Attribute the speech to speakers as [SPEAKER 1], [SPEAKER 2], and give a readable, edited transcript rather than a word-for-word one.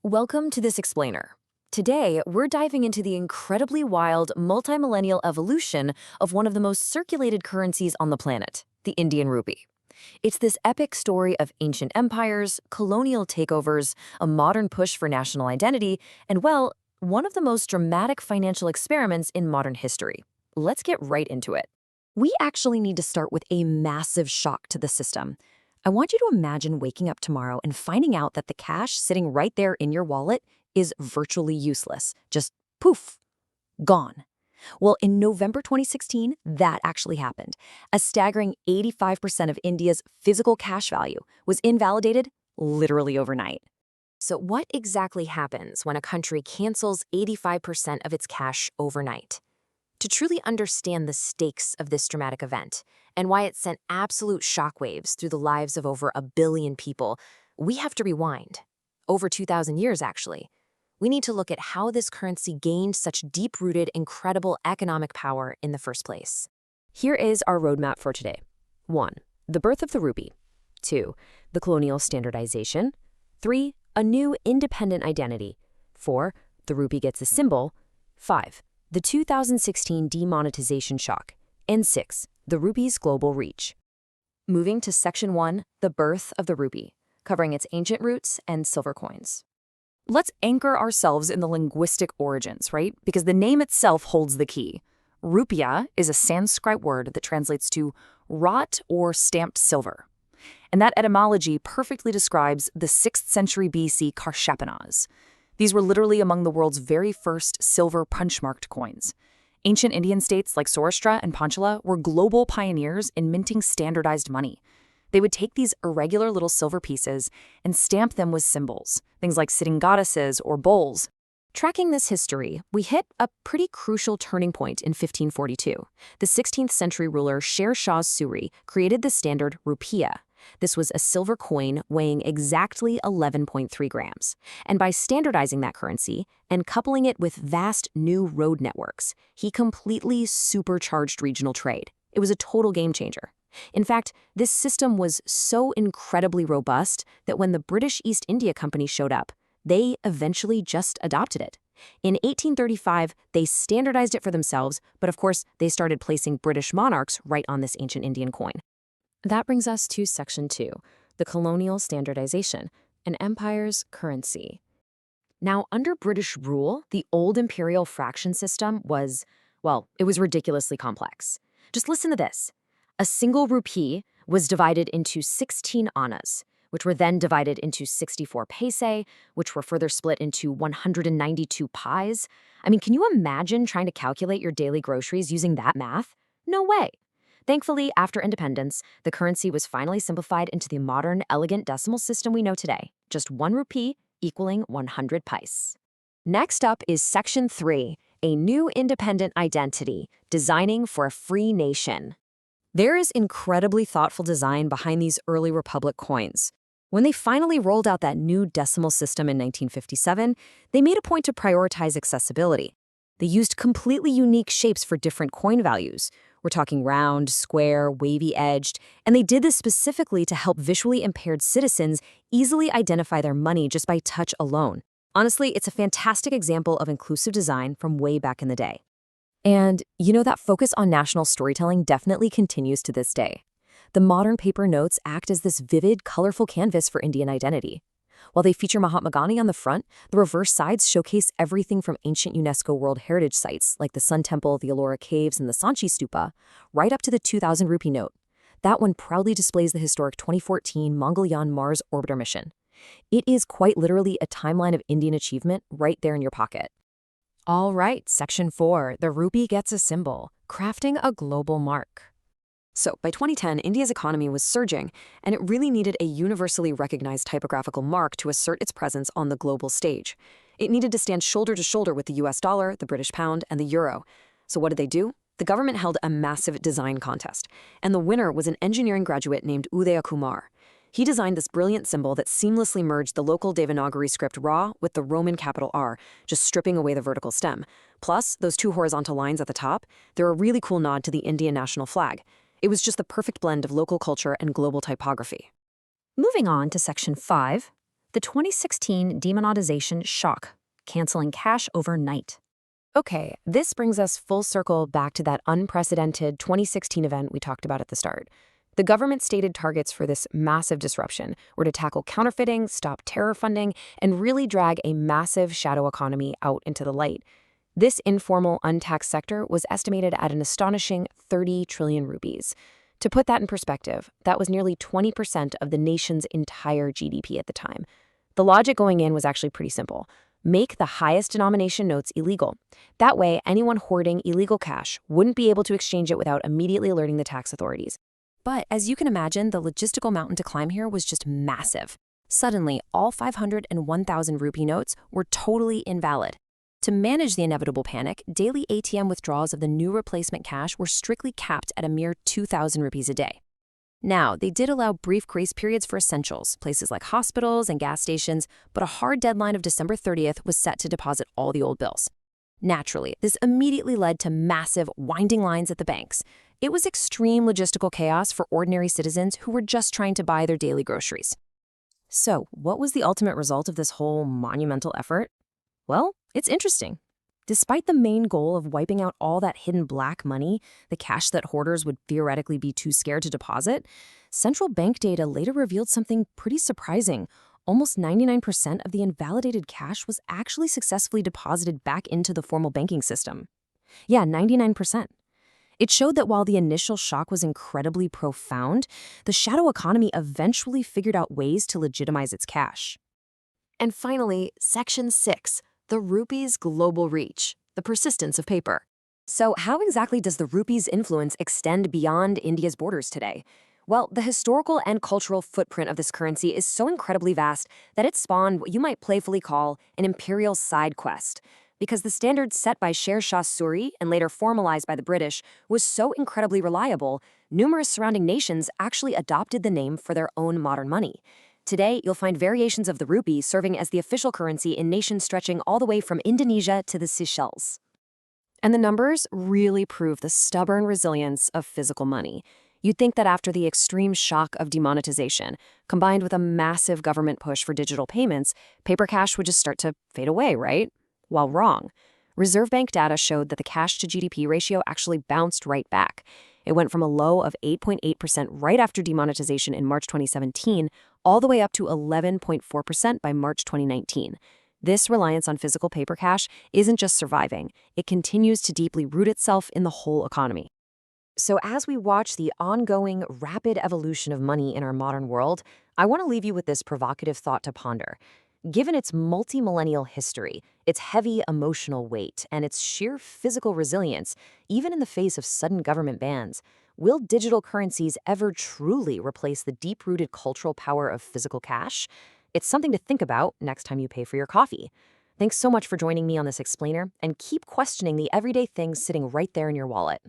[SPEAKER 1] Welcome to this explainer. Today, we're diving into the incredibly wild multi-millennial evolution of one of the most circulated currencies on the planet, the Indian rupee. It's this epic story of ancient empires, colonial takeovers, a modern push for national identity, and, well, one of the most dramatic financial experiments in modern history. Let's get right into it. We actually need to start with a massive shock to the system. I want you to imagine waking up tomorrow and finding out that the cash sitting right there in your wallet is virtually useless. Just poof, gone. Well, in November 2016, that actually happened. A staggering 85% of India's physical cash value was invalidated literally overnight. So what exactly happens when a country cancels 85% of its cash overnight? To truly understand the stakes of this dramatic event and why it sent absolute shockwaves through the lives of over 1 billion people, we have to rewind. Over 2,000 years, actually. We need to look at how this currency gained such deep-rooted, incredible economic power in the first place. Here is our roadmap for today. 1. The birth of the rupee. 2. The colonial standardization. 3. A new independent identity. 4. The rupee gets a symbol. 5. The 2016 demonetization shock. And 6. The rupee's global reach. Moving to Section 1, the birth of the rupee, covering its ancient roots and silver coins. Let's anchor ourselves in the linguistic origins, right? Because the name itself holds the key. Rupiah is a Sanskrit word that translates to wrought or stamped silver. And that etymology perfectly describes the 6th century BC Karshapanas. These were literally among the world's very first silver punch-marked coins. Ancient Indian states like Saurashtra and Panchala were global pioneers in minting standardized money. They would take these irregular little silver pieces and stamp them with symbols, things like sitting goddesses or bowls. Tracking this history, we hit a pretty crucial turning point in 1542. The 16th century ruler Sher Shah Suri created the standard rupiah. This was a silver coin weighing exactly 11.3 grams. And by standardizing that currency and coupling it with vast new road networks, he completely supercharged regional trade. It was a total game changer. In fact, this system was so incredibly robust that when the British East India Company showed up, they eventually just adopted it. In 1835, they standardized it for themselves, but of course, they started placing British monarchs right on this ancient Indian coin. That brings us to Section 2, the colonial standardization, an empire's currency. Now, under British rule, the old imperial fraction system was, well, it was ridiculously complex. Just listen to this. A single rupee was divided into 16 annas, which were then divided into 64 paise, which were further split into 192 pies. I mean, can you imagine trying to calculate your daily groceries using that math? No way. Thankfully, after independence, the currency was finally simplified into the modern, elegant decimal system we know today, just 1 rupee equaling 100 pice. Next up is Section 3, a new independent identity, designing for a free nation. There is incredibly thoughtful design behind these early republic coins. When they finally rolled out that new decimal system in 1957, they made a point to prioritize accessibility. They used completely unique shapes for different coin values. We're talking round, square, wavy-edged, and they did this specifically to help visually impaired citizens easily identify their money just by touch alone. Honestly, it's a fantastic example of inclusive design from way back in the day. And that focus on national storytelling definitely continues to this day. The modern paper notes act as this vivid, colorful canvas for Indian identity. While they feature Mahatma Gandhi on the front, the reverse sides showcase everything from ancient UNESCO World Heritage sites like the Sun Temple, the Ellora Caves, and the Sanchi Stupa, right up to the 2,000 rupee note. That one proudly displays the historic 2014 Mangalyaan Mars orbiter mission. It is quite literally a timeline of Indian achievement right there in your pocket. All right, Section 4, the rupee gets a symbol, crafting a global mark. So, by 2010, India's economy was surging, and it really needed a universally recognized typographical mark to assert its presence on the global stage. It needed to stand shoulder to shoulder with the US dollar, the British pound, and the euro. So what did they do? The government held a massive design contest, and the winner was an engineering graduate named Udaya Kumar. He designed this brilliant symbol that seamlessly merged the local Devanagari script Ra with the Roman capital R, just stripping away the vertical stem. Plus, those 2 horizontal lines at the top, they're a really cool nod to the Indian national flag. It was just the perfect blend of local culture and global typography. Moving on to Section 5,
[SPEAKER 2] The 2016 demonetization shock, canceling cash overnight.
[SPEAKER 1] Okay, this brings us full circle back to that unprecedented 2016 event we talked about at the start. The government stated targets for this massive disruption were to tackle counterfeiting, stop terror funding, and really drag a massive shadow economy out into the light. This informal, untaxed sector was estimated at an astonishing 30 trillion rupees. To put that in perspective, that was nearly 20% of the nation's entire GDP at the time. The logic going in was actually pretty simple. Make the highest denomination notes illegal. That way, anyone hoarding illegal cash wouldn't be able to exchange it without immediately alerting the tax authorities.
[SPEAKER 2] But as you can imagine, the logistical mountain to climb here was just massive. Suddenly, all 500 and 1,000 rupee notes were totally invalid. To manage the inevitable panic, daily ATM withdrawals of the new replacement cash were strictly capped at a mere 2,000 rupees a day. Now, they did allow brief grace periods for essentials, places like hospitals and gas stations, but a hard deadline of December 30th was set to deposit all the old bills. Naturally, this immediately led to massive, winding lines at the banks. It was extreme logistical chaos for ordinary citizens who were just trying to buy their daily groceries.
[SPEAKER 1] So, what was the ultimate result of this whole monumental effort? Well, it's interesting. Despite the main goal of wiping out all that hidden black money, the cash that hoarders would theoretically be too scared to deposit, central bank data later revealed something pretty surprising. Almost 99% of the invalidated cash was actually successfully deposited back into the formal banking system. Yeah, 99%. It showed that while the initial shock was incredibly profound, the shadow economy eventually figured out ways to legitimize its cash. And finally, Section 6. The rupee's global reach, the persistence of paper. So how exactly does the rupee's influence extend beyond India's borders today? Well, the historical and cultural footprint of this currency is so incredibly vast that it spawned what you might playfully call an imperial side quest. Because the standard set by Sher Shah Suri and later formalized by the British was so incredibly reliable, numerous surrounding nations actually adopted the name for their own modern money. Today, you'll find variations of the rupee serving as the official currency in nations stretching all the way from Indonesia to the Seychelles. And the numbers really prove the stubborn resilience of physical money. You'd think that after the extreme shock of demonetization, combined with a massive government push for digital payments, paper cash would just start to fade away, right? While wrong. Reserve Bank data showed that the cash to GDP ratio actually bounced right back. It went from a low of 8.8% right after demonetization in March 2017 all the way up to 11.4% by March 2019. This reliance on physical paper cash isn't just surviving, it continues to deeply root itself in the whole economy. So as we watch the ongoing, rapid evolution of money in our modern world, I want to leave you with this provocative thought to ponder. Given its multi-millennial history, its heavy emotional weight, and its sheer physical resilience, even in the face of sudden government bans, will digital currencies ever truly replace the deep-rooted cultural power of physical cash? It's something to think about next time you pay for your coffee. Thanks so much for joining me on this explainer, and keep questioning the everyday things sitting right there in your wallet.